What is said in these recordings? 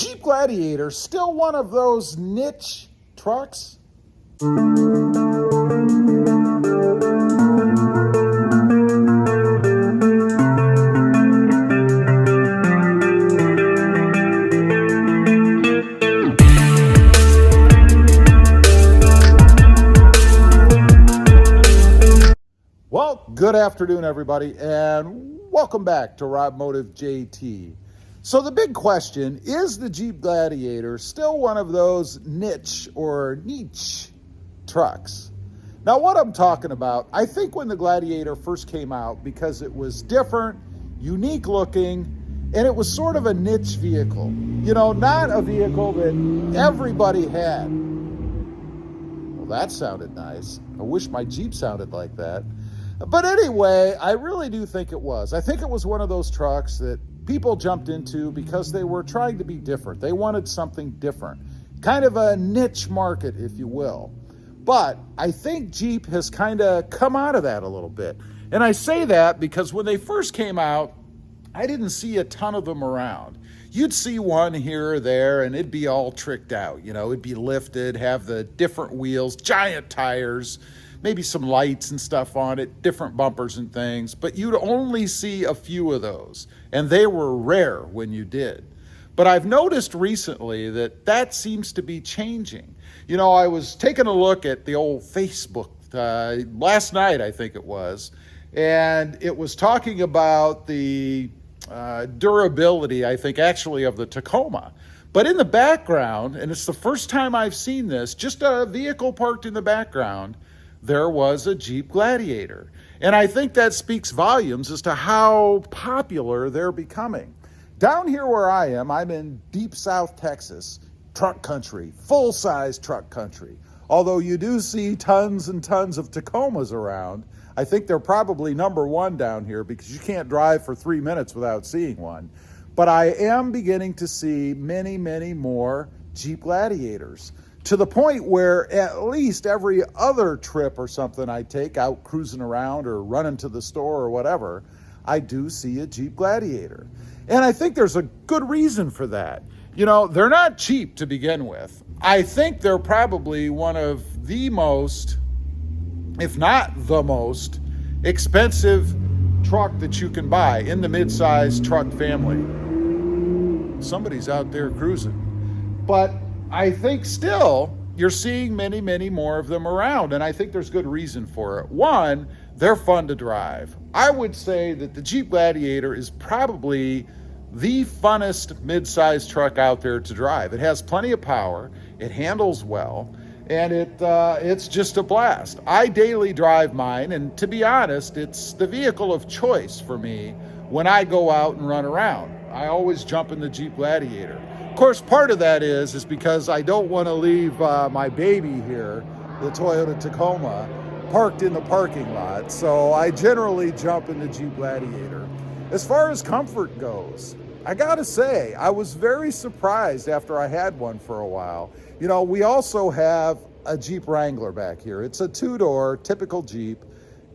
Jeep Gladiator, still one of those niche trucks? Well, good afternoon, everybody, and welcome back to ROBMOTIVEJT. So the big question, is the Jeep Gladiator still one of those niche trucks? Now, what I'm talking about, I think when the Gladiator first came out, because it was different, unique looking, and it was sort of a niche vehicle. You know, not a vehicle that everybody had. Well, that sounded nice. I wish my Jeep sounded like that. But anyway, I really do think it was. I think it was one of those trucks that people jumped into because they were trying to be different. They wanted something different, kind of a niche market, if you will. But I think Jeep has kind of come out of that a little bit. And I say that because when they first came out, I didn't see a ton of them around. You'd see one here or there and it'd be all tricked out. You know, it'd be lifted, have the different wheels, giant tires, maybe some lights and stuff on it, different bumpers and things, but you'd only see a few of those, and they were rare when you did. But I've noticed recently that that seems to be changing. You know, I was taking a look at the old Facebook last night, I think it was, and it was talking about the durability, I think, actually of the Tacoma. But in the background, and it's the first time I've seen this, just a vehicle parked in the background, there was a Jeep Gladiator. And I think that speaks volumes as to how popular they're becoming. Down here where I am, I'm in deep South Texas, truck country, full-size truck country. Although you do see tons and tons of Tacomas around, I think they're probably number one down here because you can't drive for 3 minutes without seeing one. But I am beginning to see many, many more Jeep Gladiators, to the point where at least every other trip or something I take out cruising around or running to the store or whatever, I do see a Jeep Gladiator. And I think there's a good reason for that. You know, they're not cheap to begin with. I think they're probably one of the most, if not the most, expensive truck that you can buy in the mid-size truck family. Somebody's out there cruising. But I think still you're seeing many, many more of them around, and I think there's good reason for it. One, they're fun to drive. I would say that the Jeep Gladiator is probably the funnest mid-size truck out there to drive. It has plenty of power, it handles well, and it's just a blast. I daily drive mine, and to be honest, it's the vehicle of choice for me when I go out and run around. I always jump in the Jeep Gladiator. Of course, part of that is because I don't want to leave my baby here, the Toyota Tacoma, parked in the parking lot. So I generally jump in the Jeep Gladiator. As far as comfort goes, I gotta say, I was very surprised after I had one for a while. You know, we also have a Jeep Wrangler back here. It's a two-door, typical Jeep,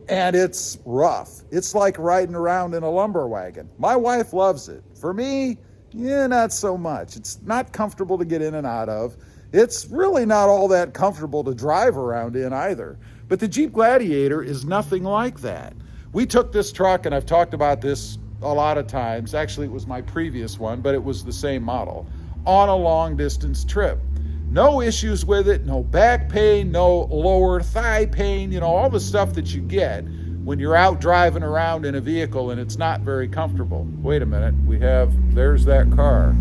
and it's rough. It's like riding around in a lumber wagon. My wife loves it. For me, yeah, not so much. It's not comfortable to get in and out of. It's really not all that comfortable to drive around in either. But the Jeep Gladiator is nothing like that. We took this truck, and I've talked about this a lot of times. Actually, it was my previous one, but it was the same model, on a long distance trip. No issues with it, no back pain, no lower thigh pain, you know, all the stuff that you get when you're out driving around in a vehicle and it's not very comfortable. Wait a minute, there's that car.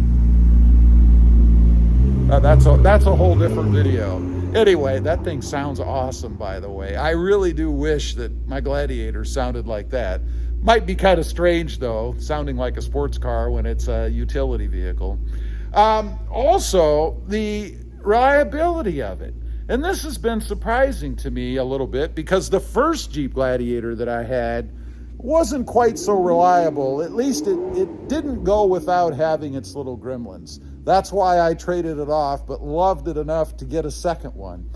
That's a whole different video. Anyway, that thing sounds awesome, by the way. I really do wish that my Gladiator sounded like that. Might be kind of strange, though, sounding like a sports car when it's a utility vehicle. Also, the reliability of it. And this has been surprising to me a little bit because the first Jeep Gladiator that I had wasn't quite so reliable. At least it didn't go without having its little gremlins. That's why I traded it off, but loved it enough to get a second one.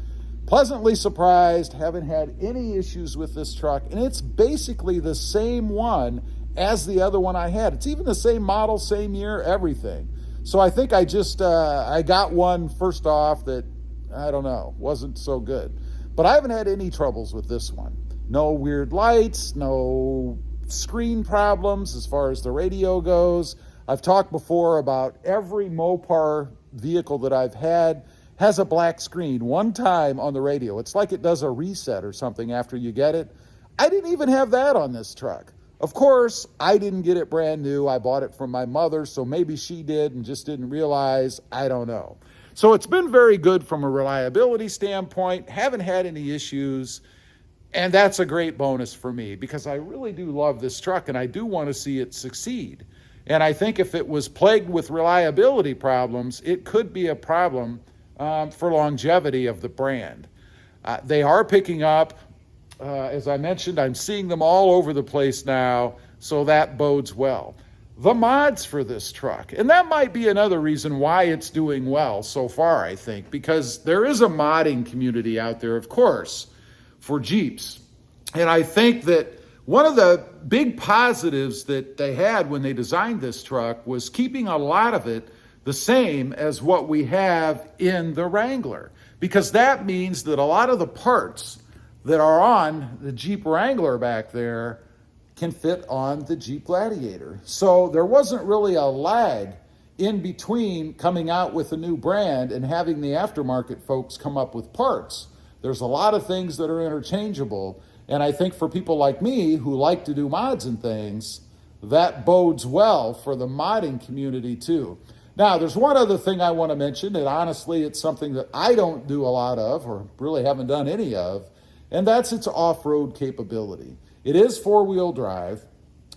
Pleasantly surprised, haven't had any issues with this truck, and it's basically the same one as the other one I had. It's even the same model, same year, everything. So I think I just, I got one first off that, I don't know, wasn't so good. But I haven't had any troubles with this one. No weird lights, no screen problems as far as the radio goes. I've talked before about every Mopar vehicle that I've had has a black screen one time on the radio. It's like it does a reset or something after you get it. I didn't even have that on this truck. Of course, I didn't get it brand new. I bought it from my mother, so maybe she did and just didn't realize. I don't know. So it's been very good from a reliability standpoint. Haven't had any issues. And that's a great bonus for me because I really do love this truck and I do want to see it succeed. And I think if it was plagued with reliability problems, it could be a problem for longevity of the brand. They are picking up. As I mentioned, I'm seeing them all over the place now, so that bodes well. The mods for this truck, and that might be another reason why it's doing well so far, I think, because there is a modding community out there, of course, for Jeeps. And I think that one of the big positives that they had when they designed this truck was keeping a lot of it the same as what we have in the Wrangler, because that means that a lot of the parts that are on the Jeep Wrangler back there can fit on the Jeep Gladiator. So there wasn't really a lag in between coming out with a new brand and having the aftermarket folks come up with parts. There's a lot of things that are interchangeable. And I think for people like me who like to do mods and things, that bodes well for the modding community too. Now, there's one other thing I want to mention, and honestly, it's something that I don't do a lot of or really haven't done any of, and that's its off-road capability. It is four-wheel drive,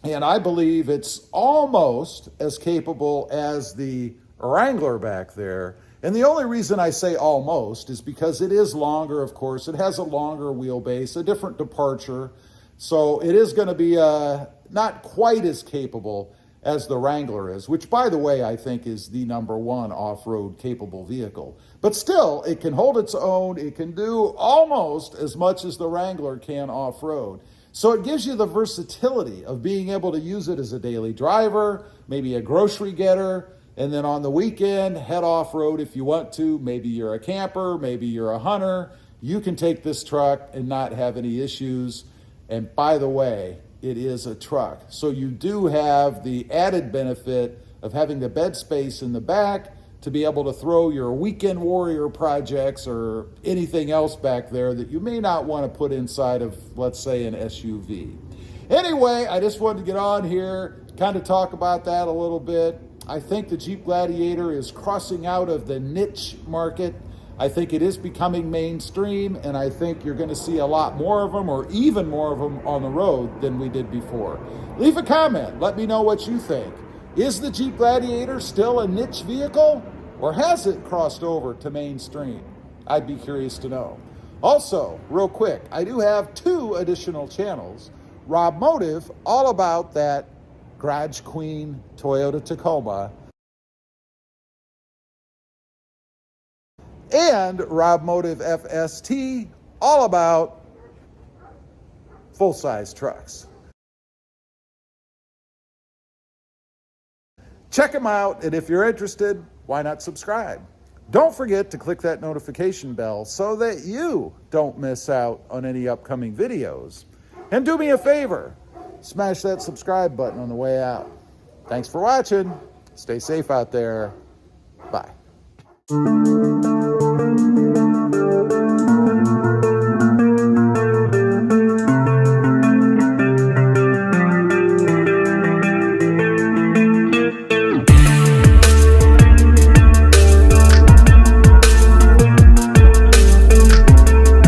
and I believe it's almost as capable as the Wrangler back there. And the only reason I say almost is because it is longer, of course. It has a longer wheelbase, a different departure. So it is going to be not quite as capable as the Wrangler is, which, by the way, I think is the #1 off-road capable vehicle. But still, it can hold its own. It can do almost as much as the Wrangler can off-road. So it gives you the versatility of being able to use it as a daily driver, maybe a grocery getter, and then on the weekend, head off-road if you want to. Maybe you're a camper, maybe you're a hunter. You can take this truck and not have any issues. And by the way, it is a truck. So you do have the added benefit of having the bed space in the back to be able to throw your weekend warrior projects or anything else back there that you may not want to put inside of, let's say, an SUV. Anyway, I just wanted to get on here, kind of talk about that a little bit. I think the Jeep Gladiator is crossing out of the niche market. I think it is becoming mainstream, and I think you're going to see a lot more of them, or even more of them on the road than we did before. Leave a comment. Let me know what you think. Is the Jeep Gladiator still a niche vehicle, or has it crossed over to mainstream? I'd be curious to know. Also, real quick, I do have 2 additional channels. ROBMOTIVE, all about that Garage Queen Toyota Tacoma, and ROBMOTIVE FST, all about full-size trucks. Check them out, and if you're interested, why not subscribe? Don't forget to click that notification bell so that you don't miss out on any upcoming videos. And do me a favor, smash that subscribe button on the way out. Thanks for watching. Stay safe out there. Bye.